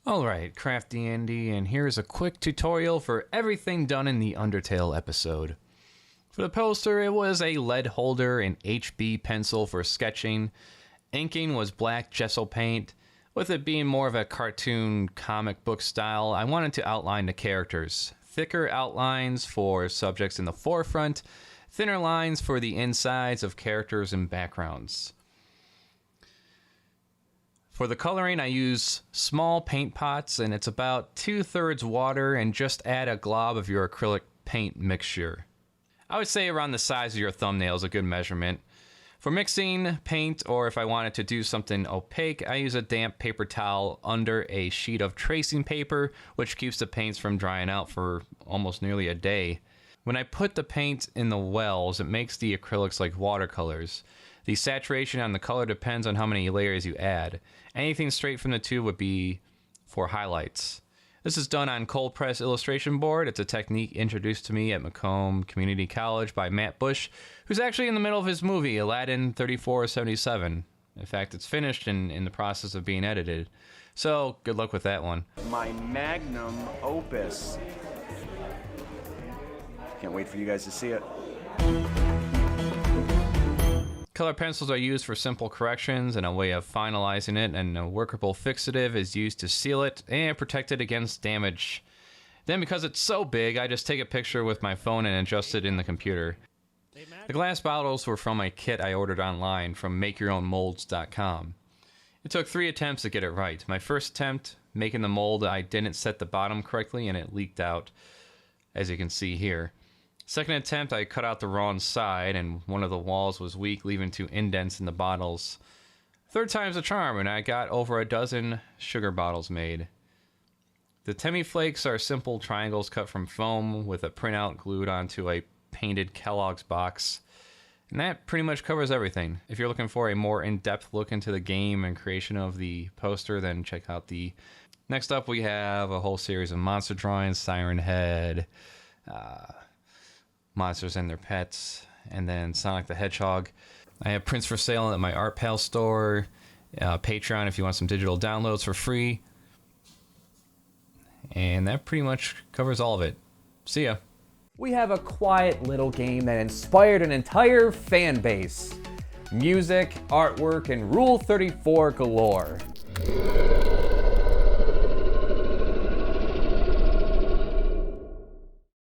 Alright, CraftyAndy, and here's a quick tutorial for everything done in the Undertale episode. For the poster, it was a lead holder and HB pencil for sketching. Inking was black gesso paint. With it being more of a cartoon comic book style, I wanted to outline the characters. Thicker outlines for subjects in the forefront, thinner lines for the insides of characters and backgrounds. For the coloring, I use small paint pots, and it's about 2/3 water, and just add a glob of your acrylic paint mixture. I would say around the size of your thumbnail is a good measurement. For mixing paint, or if I wanted to do something opaque, I use a damp paper towel under a sheet of tracing paper, which keeps the paints from drying out for almost nearly a day. When I put the paint in the wells, it makes the acrylics like watercolors. The saturation on the color depends on how many layers you add. Anything straight from the tube would be for highlights. This is done on cold press illustration board. It's a technique introduced to me at Macomb Community College by Matt Bush, who's actually in the middle of his movie, Aladdin 3477. In fact, it's finished and in the process of being edited. So, good luck with that one. My magnum opus. Can't wait for you guys to see it. Color pencils are used for simple corrections and a way of finalizing it, and a workable fixative is used to seal it and protect it against damage. Then, because it's so big, I just take a picture with my phone and adjust it in the computer. The glass bottles were from a kit I ordered online from makeyourownmolds.com. It took 3 attempts to get it right. My first attempt, making the mold, I didn't set the bottom correctly and it leaked out, as you can see here. Second attempt, I cut out the wrong side and one of the walls was weak, leaving 2 indents in the bottles. Third time's a charm, and I got over a dozen sugar bottles made. The Temmie flakes are simple triangles cut from foam with a printout glued onto a painted Kellogg's box. And that pretty much covers everything. If you're looking for a more in-depth look into the game and creation of the poster, then check out the... Next up, we have a whole series of monster drawings, Siren Head, monsters and their pets, and then Sonic the Hedgehog. I have prints for sale at my Art Pal store, Patreon if you want some digital downloads for free. And that pretty much covers all of it. See ya. We have a quiet little game that inspired an entire fan base. Music, artwork, and Rule 34 galore.